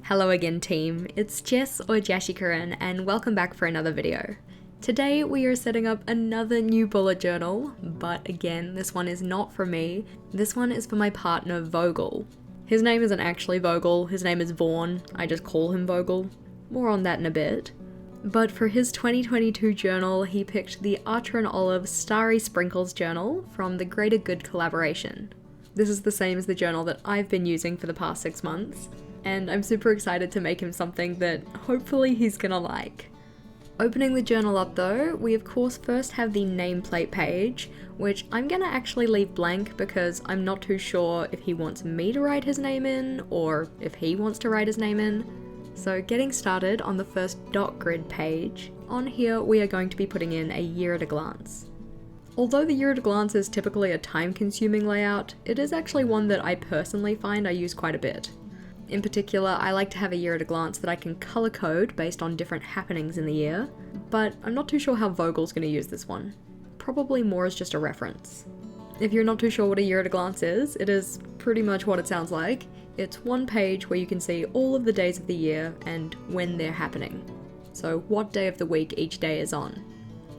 Hello again team, it's Jess or JashiiCorrin and welcome back for another video. Today we are setting up another new bullet journal, but again this one is not for me, this one is for my partner Vogel. His name isn't actually Vogel, his name is Vaughn, I just call him Vogel. More on that in a bit. But for his 2022 journal he picked the Archer and Olive Starry Sprinkles journal from the Greater Good collaboration. This is the same as the journal that I've been using for the past 6 months. And I'm super excited to make him something that hopefully he's gonna like. Opening the journal up though, we of course first have the nameplate page, which I'm gonna actually leave blank because I'm not too sure if he wants me to write his name in or if he wants to write his name in. So getting started on the first dot grid page, on here we are going to be putting in a year at a glance. Although the year at a glance is typically a time-consuming layout, it is actually one that I personally find I use quite a bit. In particular, I like to have a year at a glance that I can color code based on different happenings in the year, but I'm not too sure how Vogel's going to use this one. Probably more as just a reference. If you're not too sure what a year at a glance is, it is pretty much what it sounds like. It's one page where you can see all of the days of the year and when they're happening. So what day of the week each day is on.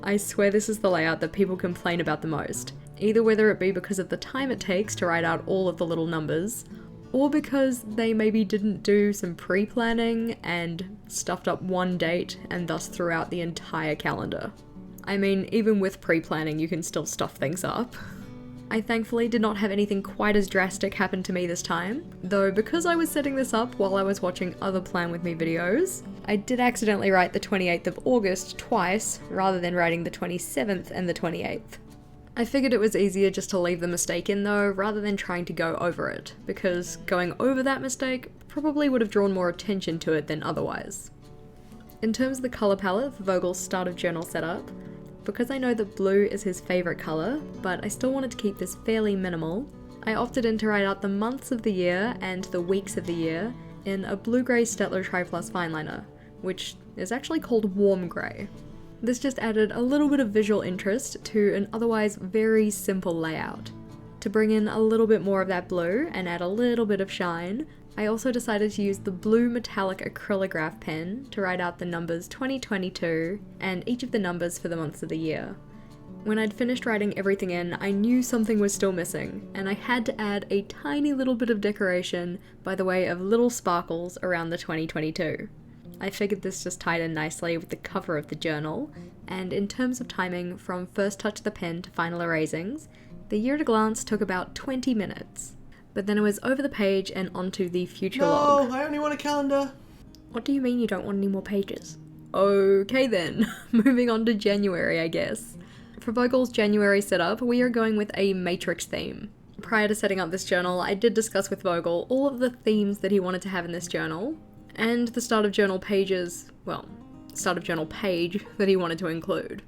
I swear this is the layout that people complain about the most, either whether it be because of the time it takes to write out all of the little numbers, or because they maybe didn't do some pre-planning and stuffed up one date and thus threw out the entire calendar. I mean, even with pre-planning you can still stuff things up. I thankfully did not have anything quite as drastic happen to me this time, though because I was setting this up while I was watching other Plan With Me videos, I did accidentally write the 28th of August twice rather than writing the 27th and the 28th. I figured it was easier just to leave the mistake in though, rather than trying to go over it, because going over that mistake probably would have drawn more attention to it than otherwise. In terms of the colour palette for Vogel's start of journal setup, because I know that blue is his favourite colour, but I still wanted to keep this fairly minimal, I opted in to write out the months of the year and the weeks of the year in a blue-grey Staedtler Tri-Plus fineliner, which is actually called warm grey. This just added a little bit of visual interest to an otherwise very simple layout. To bring in a little bit more of that blue and add a little bit of shine, I also decided to use the blue metallic acrylograph pen to write out the numbers 2022 and each of the numbers for the months of the year. When I'd finished writing everything in, I knew something was still missing, and I had to add a tiny little bit of decoration by the way of little sparkles around the 2022. I figured this just tied in nicely with the cover of the journal, and in terms of timing from first touch of the pen to final erasings, the year at a glance took about 20 minutes. But then it was over the page and onto the future log. No, I only want a calendar! What do you mean you don't want any more pages? Okay then, moving on to January I guess. For Vogel's January setup, we are going with a matrix theme. Prior to setting up this journal, I did discuss with Vogel all of the themes that he wanted to have in this journal, and the start of journal pages, start of journal page that he wanted to include.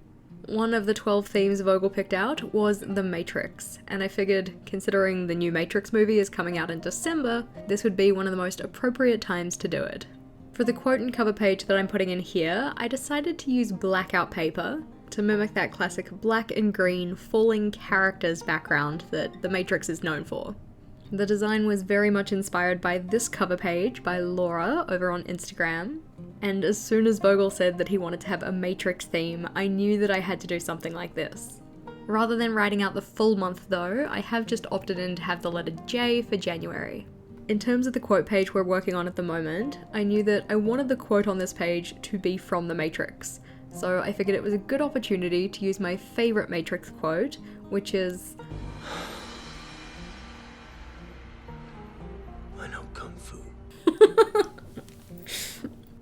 One of the 12 themes Vogel picked out was The Matrix, and I figured, considering the new Matrix movie is coming out in December, this would be one of the most appropriate times to do it. For the quote and cover page that I'm putting in here, I decided to use blackout paper to mimic that classic black and green falling characters background that The Matrix is known for. The design was very much inspired by this cover page by Laura over on Instagram, and as soon as Vogel said that he wanted to have a Matrix theme, I knew that I had to do something like this. Rather than writing out the full month though, I have just opted in to have the letter J for January. In terms of the quote page we're working on at the moment, I knew that I wanted the quote on this page to be from The Matrix, so I figured it was a good opportunity to use my favourite Matrix quote, which is,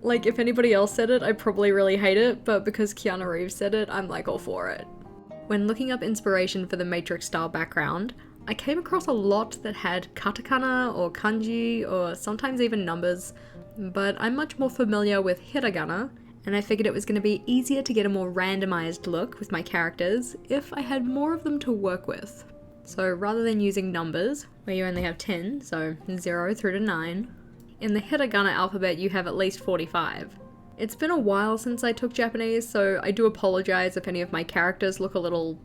like, if anybody else said it, I'd probably really hate it, but because Keanu Reeves said it, I'm like all for it. When looking up inspiration for the Matrix style background, I came across a lot that had katakana or kanji or sometimes even numbers, but I'm much more familiar with hiragana, and I figured it was going to be easier to get a more randomized look with my characters if I had more of them to work with. So rather than using numbers, where you only have 10, so 0 through to 9, in the hiragana alphabet you have at least 45. It's been a while since I took Japanese, so I do apologize if any of my characters look a little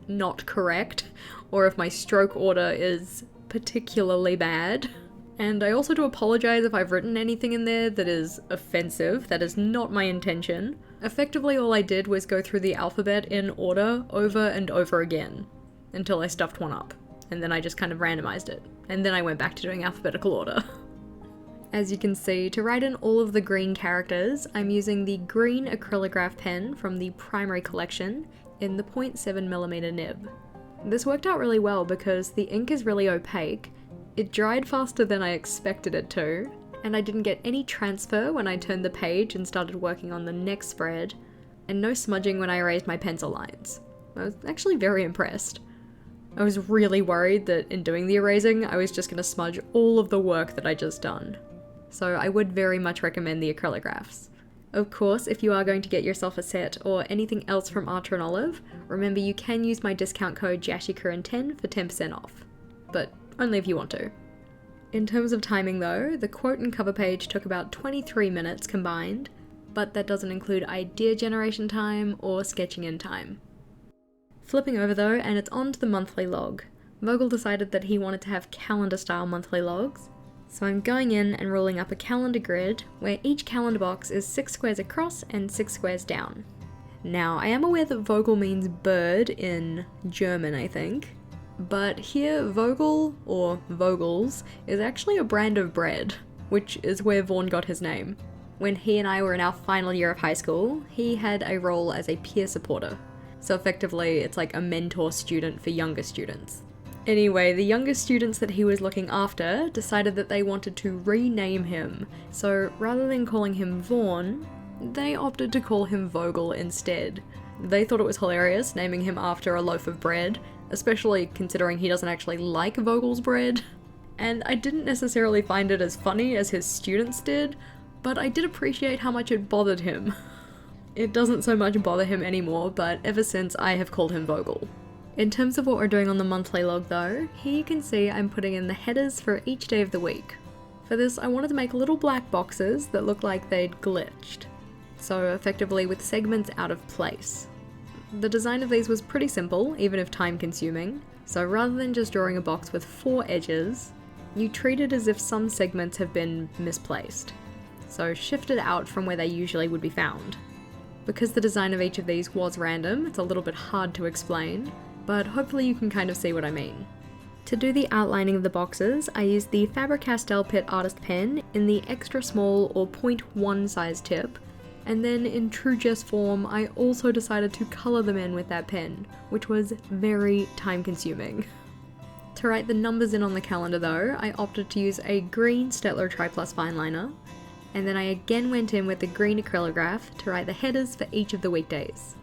not correct, or if my stroke order is particularly bad. And I also do apologize if I've written anything in there that is offensive. That is not my intention. Effectively, all I did was go through the alphabet in order over and over again until I stuffed one up. And then I just kind of randomized it. And then I went back to doing alphabetical order. As you can see, to write in all of the green characters, I'm using the green acrylograph pen from the primary collection in the 0.7mm nib. This worked out really well because the ink is really opaque, it dried faster than I expected it to, and I didn't get any transfer when I turned the page and started working on the next spread, and no smudging when I erased my pencil lines. I was actually very impressed. I was really worried that in doing the erasing, I was just going to smudge all of the work that I just done. So I would very much recommend the acrylographs. Of course, if you are going to get yourself a set or anything else from Archer and Olive, remember you can use my discount code JashiiCorrin10 for 10% off. But only if you want to. In terms of timing though, the quote and cover page took about 23 minutes combined, but that doesn't include idea generation time or sketching in time. Flipping over though, and it's on to the monthly log. Vogel decided that he wanted to have calendar style monthly logs, so I'm going in and rolling up a calendar grid where each calendar box is 6 squares across and 6 squares down. Now, I am aware that Vogel means bird in German, I think, but here Vogel, or Vogels, is actually a brand of bread, which is where Vaughn got his name. When he and I were in our final year of high school, he had a role as a peer supporter. So effectively, it's like a mentor student for younger students. Anyway, the younger students that he was looking after decided that they wanted to rename him, so rather than calling him Vaughn, they opted to call him Vogel instead. They thought it was hilarious naming him after a loaf of bread, especially considering he doesn't actually like Vogel's bread. And I didn't necessarily find it as funny as his students did, but I did appreciate how much it bothered him. It doesn't so much bother him anymore, but ever since I have called him Vogel. In terms of what we're doing on the monthly log though, here you can see I'm putting in the headers for each day of the week. For this, I wanted to make little black boxes that looked like they'd glitched, so effectively with segments out of place. The design of these was pretty simple, even if time consuming, so rather than just drawing a box with 4 edges, you treat it as if some segments have been misplaced, so shifted out from where they usually would be found. Because the design of each of these was random, it's a little bit hard to explain, but hopefully you can kind of see what I mean. To do the outlining of the boxes, I used the Faber-Castell Pitt Artist Pen in the extra small or 0.1 size tip, and then in true Jess form, I also decided to colour them in with that pen, which was very time consuming. To write the numbers in on the calendar though, I opted to use a green Staedtler Tri-Plus fineliner, and then I again went in with the green acrylograph to write the headers for each of the weekdays.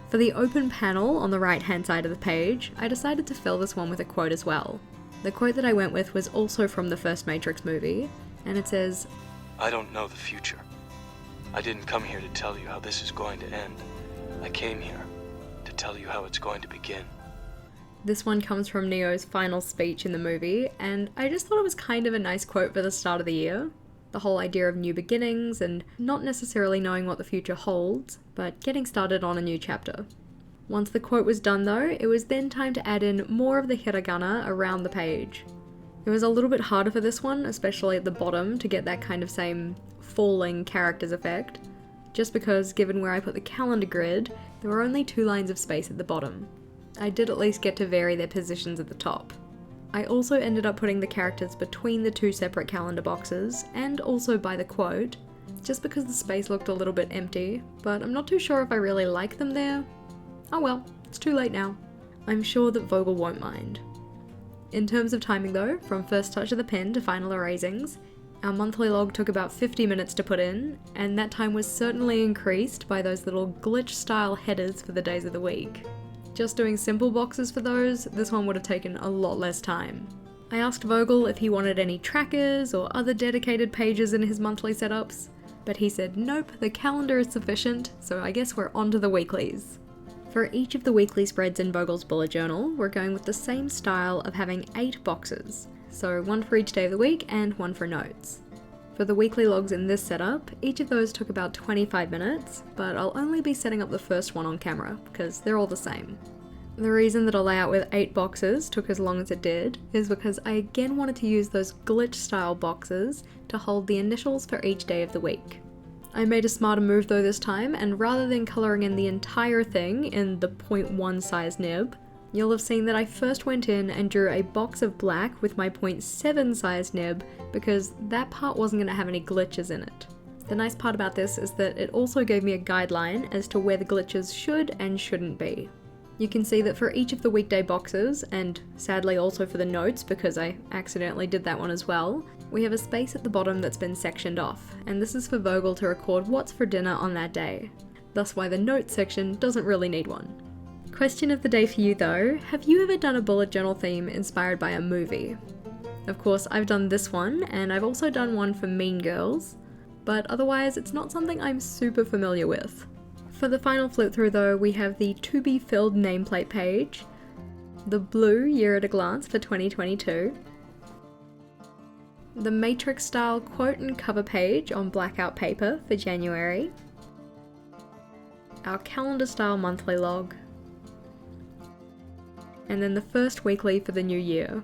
For the open panel on the right hand side of the page, I decided to fill this one with a quote as well. The quote that I went with was also from the first Matrix movie, and it says, "I don't know the future. I didn't come here to tell you how this is going to end. I came here to tell you how it's going to begin." This one comes from Neo's final speech in the movie, and I just thought it was kind of a nice quote for the start of the year. The whole idea of new beginnings and not necessarily knowing what the future holds, but getting started on a new chapter. Once the quote was done though, it was then time to add in more of the hiragana around the page. It was a little bit harder for this one, especially at the bottom, to get that kind of same falling characters effect, just because given where I put the calendar grid, there were only 2 lines of space at the bottom. I did at least get to vary their positions at the top. I also ended up putting the characters between the 2 separate calendar boxes, and also by the quote, just because the space looked a little bit empty, but I'm not too sure if I really like them there. Oh well, it's too late now. I'm sure that Vogel won't mind. In terms of timing though, from first touch of the pen to final erasings, our monthly log took about 50 minutes to put in, and that time was certainly increased by those little glitch style headers for the days of the week. Just doing simple boxes for those, this one would have taken a lot less time. I asked Vogel if he wanted any trackers or other dedicated pages in his monthly setups, but he said nope, the calendar is sufficient, so I guess we're on to the weeklies. For each of the weekly spreads in Vogel's bullet journal, we're going with the same style of having 8 boxes, so 1 for each day of the week and 1 for notes. For the weekly logs in this setup, each of those took about 25 minutes, but I'll only be setting up the first one on camera, because they're all the same. The reason that a layout with 8 boxes took as long as it did is because I again wanted to use those glitch style boxes to hold the initials for each day of the week. I made a smarter move though this time, and rather than colouring in the entire thing in the 0.1 size nib, you'll have seen that I first went in and drew a box of black with my 0.7 size nib because that part wasn't going to have any glitches in it. The nice part about this is that it also gave me a guideline as to where the glitches should and shouldn't be. You can see that for each of the weekday boxes, and sadly also for the notes because I accidentally did that one as well, we have a space at the bottom that's been sectioned off, and this is for Vogel to record what's for dinner on that day. Thus why the notes section doesn't really need one. Question of the day for you though, have you ever done a bullet journal theme inspired by a movie? Of course I've done this one, and I've also done one for Mean Girls, but otherwise it's not something I'm super familiar with. For the final flip through though, we have the to be filled nameplate page, the blue year at a glance for 2022, the matrix style quote and cover page on blackout paper for January, our calendar style monthly log, and then the first weekly for the new year.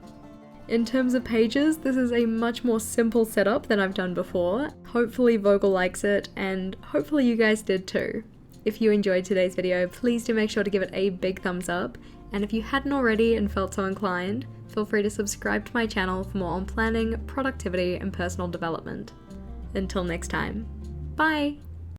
In terms of pages, this is a much more simple setup than I've done before. Hopefully Vogel likes it, and hopefully you guys did too. If you enjoyed today's video, please do make sure to give it a big thumbs up, and if you hadn't already and felt so inclined, feel free to subscribe to my channel for more on planning, productivity, and personal development. Until next time, bye!